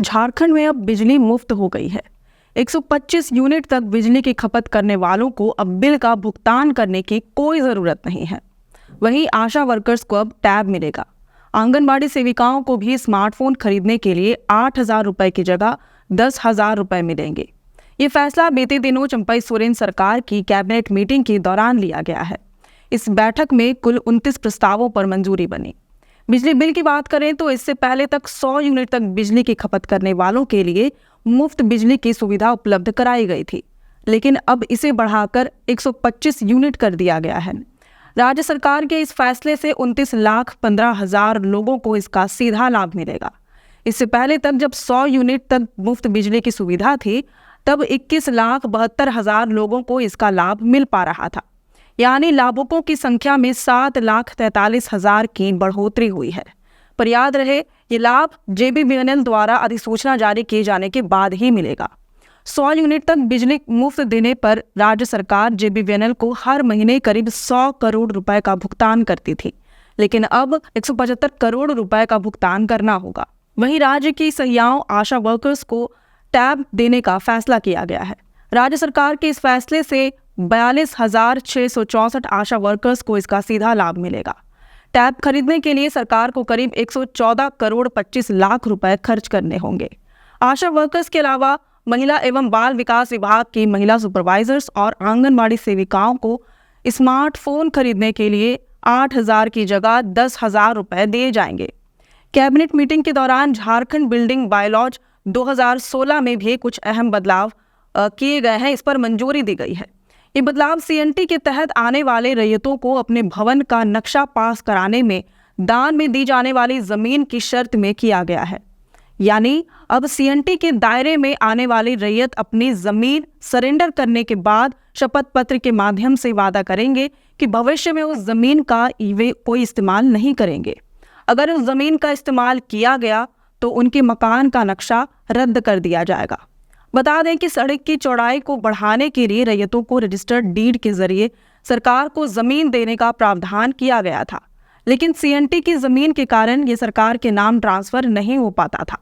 झारखंड में अब बिजली मुफ्त हो गई है। 125 यूनिट तक बिजली की खपत करने वालों को अब बिल का भुगतान करने की कोई ज़रूरत नहीं है। वहीं आशा वर्कर्स को अब टैब मिलेगा। आंगनबाड़ी सेविकाओं को भी स्मार्टफोन खरीदने के लिए 8,000 रुपये की जगह 10,000 रुपये मिलेंगे। ये फैसला बीते दिनों चंपई सोरेन सरकार की कैबिनेट मीटिंग के दौरान लिया गया है। इस बैठक में कुल 29 प्रस्तावों पर मंजूरी बनी। बिजली बिल की बात करें तो इससे पहले तक 100 यूनिट तक बिजली की खपत करने वालों के लिए मुफ्त बिजली की सुविधा उपलब्ध कराई गई थी, लेकिन अब इसे बढ़ाकर 125 यूनिट कर दिया गया है। राज्य सरकार के इस फैसले से 29,15,000 लोगों को इसका सीधा लाभ मिलेगा। इससे पहले तक जब 100 यूनिट तक मुफ्त बिजली की सुविधा थी, तब 21,72,000 लोगों को इसका लाभ मिल पा रहा था। यानी लाभुकों की संख्या में 7,43,000 की बढ़ोतरी हुई है। पर याद रहे, ये लाभ JBVNL द्वारा अधिसूचना जारी किए जाने के बाद ही मिलेगा। 100 यूनिट तक बिजली मुफ्त देने पर राज्य सरकार JBVNL को हर महीने करीब 100 करोड़ रुपए का भुगतान करती थी, लेकिन अब 175 करोड़ रुपए का भुगतान करना होगा। वहीं राज्य की सहियाओं आशा वर्कर्स को टैब देने का फैसला किया गया है। राज्य सरकार के इस फैसले से 42,664 आशा वर्कर्स को इसका सीधा लाभ मिलेगा। टैब खरीदने के लिए सरकार को करीब 114 करोड़ 25 लाख रुपए खर्च करने होंगे। आशा वर्कर्स के अलावा महिला एवं बाल विकास विभाग की महिला सुपरवाइजर्स और आंगनबाड़ी सेविकाओं को स्मार्टफोन खरीदने के लिए 8,000 की जगह 10,000 रुपए दिए जाएंगे। कैबिनेट मीटिंग के दौरान झारखंड बिल्डिंग बायलॉज 2016 में भी कुछ अहम बदलाव किए गए हैं। इस पर मंजूरी दी गई है। ये बदलाव CNT के तहत आने वाले रैयतों को अपने भवन का नक्शा पास कराने में दान में दी जाने वाली जमीन की शर्त में किया गया है। यानी अब CNT के दायरे में आने वाली रैयत अपनी जमीन सरेंडर करने के बाद शपथ पत्र के माध्यम से वादा करेंगे कि भविष्य में उस जमीन का वे कोई इस्तेमाल नहीं करेंगे। अगर उस जमीन का इस्तेमाल किया गया तो उनके मकान का नक्शा रद्द कर दिया जाएगा। बता दें कि सड़क की चौड़ाई को बढ़ाने के लिए रैयतों को रजिस्टर्ड डीड के जरिए सरकार को जमीन देने का प्रावधान किया गया था, लेकिन CNT की जमीन के कारण ये सरकार के नाम ट्रांसफर नहीं हो पाता था,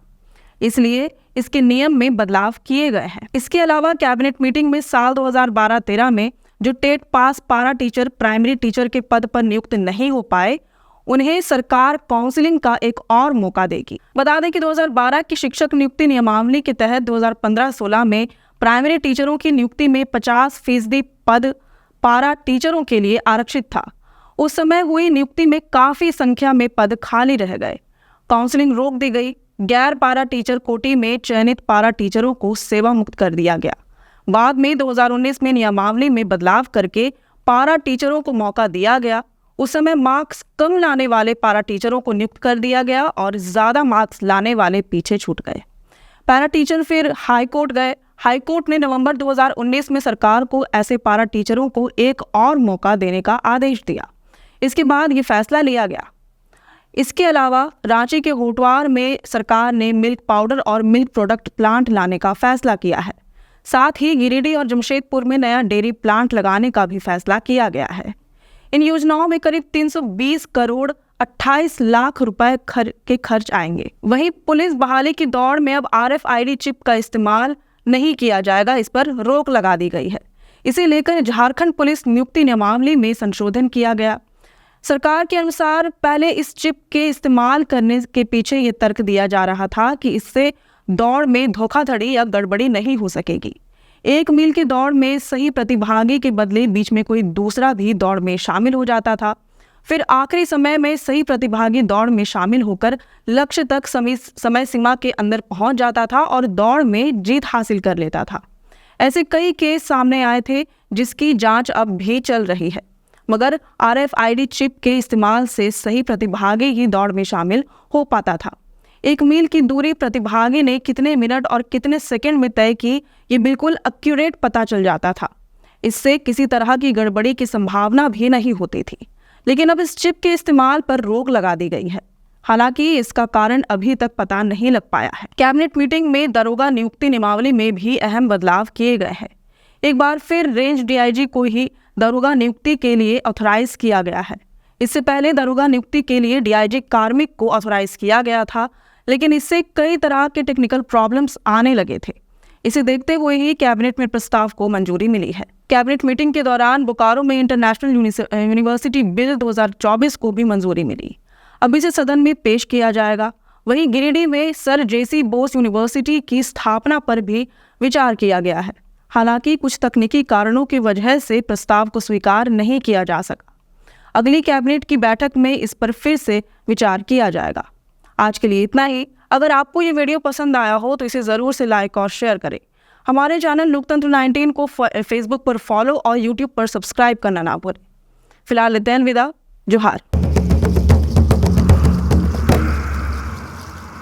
इसलिए इसके नियम में बदलाव किए गए हैं। इसके अलावा कैबिनेट मीटिंग में साल 2012-13 में जो टेट पास पारा टीचर प्राइमरी टीचर के पद पर नियुक्त नहीं हो पाए, उन्हें सरकार काउंसलिंग का एक और मौका देगी। बता दें कि 2012 की शिक्षक नियुक्ति नियमावली के तहत 2015-16 में प्राइमरी टीचरों की नियुक्ति में 50% पद पारा टीचरों के लिए आरक्षित था। उस समय हुई नियुक्ति में काफी संख्या में पद खाली रह गए। काउंसलिंग रोक दी गई। गैर पारा टीचर कोटि में चयनित पारा टीचरों को सेवा मुक्त कर दिया गया। बाद में 2019 में नियमावली में बदलाव करके पारा टीचरों को मौका दिया गया। उस समय मार्क्स कम लाने वाले पारा टीचरों को नियुक्त कर दिया गया और ज्यादा मार्क्स लाने वाले पीछे छूट गए। पारा टीचर फिर हाईकोर्ट गए। हाईकोर्ट ने नवंबर 2019 में सरकार को ऐसे पारा टीचरों को एक और मौका देने का आदेश दिया। इसके बाद ये फैसला लिया गया। इसके अलावा रांची के होटवार में सरकार ने मिल्क पाउडर और मिल्क प्रोडक्ट प्लांट लाने का फैसला किया है। साथ ही गिरिडीह और जमशेदपुर में नया डेयरी प्लांट लगाने का भी फैसला किया गया है। इन योजनाओं में करीब 320 करोड़ 28 लाख रुपए के खर्च आएंगे। वहीं पुलिस बहाली की दौड़ में अब RFID चिप का इस्तेमाल नहीं किया जाएगा, इस पर रोक लगा दी गई है। इसे लेकर झारखंड पुलिस नियुक्ति नियमावली में संशोधन किया गया। सरकार के अनुसार पहले इस चिप के इस्तेमाल करने के पीछे ये तर्क दिया जा रहा था कि इससे दौड़ में धोखाधड़ी या गड़बड़ी नहीं हो सकेगी। 1 मील की दौड़ में सही प्रतिभागी के बदले बीच में कोई दूसरा भी दौड़ में शामिल हो जाता था। फिर आखिरी समय में सही प्रतिभागी दौड़ में शामिल होकर लक्ष्य तक समय सीमा के अंदर पहुंच जाता था और दौड़ में जीत हासिल कर लेता था। ऐसे कई केस सामने आए थे जिसकी जांच अब भी चल रही है, मगर RFID चिप के इस्तेमाल से सही प्रतिभागी ही दौड़ में शामिल हो पाता था। 1 मील की दूरी प्रतिभागी ने कितने मिनट और कितने सेकंड में तय की, ये बिल्कुल एक्यूरेट पता चल जाता था। इससे किसी तरह की गड़बड़ी की संभावना भी नहीं होती थी। लेकिन अब इस चिप के इस्तेमाल पर रोक लगा दी गई है। हालांकि इसका कारण अभी तक पता नहीं लग पाया है। कैबिनेट मीटिंग में दरोगा नियुक्ति नियमावली में भी अहम बदलाव किए गए हैं। एक बार फिर रेंज DIG को ही दरोगा नियुक्ति के लिए ऑथराइज किया गया है। इससे पहले दरोगा नियुक्ति के लिए DIG कार्मिक को ऑथराइज किया गया था, लेकिन इससे कई तरह के टेक्निकल प्रॉब्लम्स आने लगे थे। इसे देखते हुए ही कैबिनेट में प्रस्ताव को मंजूरी मिली है। कैबिनेट मीटिंग के दौरान बोकारो में इंटरनेशनल यूनिवर्सिटी बिल 2024 को भी मंजूरी मिली। अब इसे सदन में पेश किया जाएगा। वहीं गिरिडीह में सर जेसी बोस यूनिवर्सिटी की स्थापना पर भी विचार किया गया है। हालांकि कुछ तकनीकी कारणों की वजह से प्रस्ताव को स्वीकार नहीं किया जा सका। अगली कैबिनेट की बैठक में इस पर फिर से विचार किया जाएगा। आज के लिए इतना ही। अगर आपको ये वीडियो पसंद आया हो तो इसे ज़रूर से लाइक और शेयर करें। हमारे चैनल लोकतंत्र 19 को फेसबुक पर फॉलो और यूट्यूब पर सब्सक्राइब करना ना भूलें। फिलहाल लेते हैं विदा। जोहार।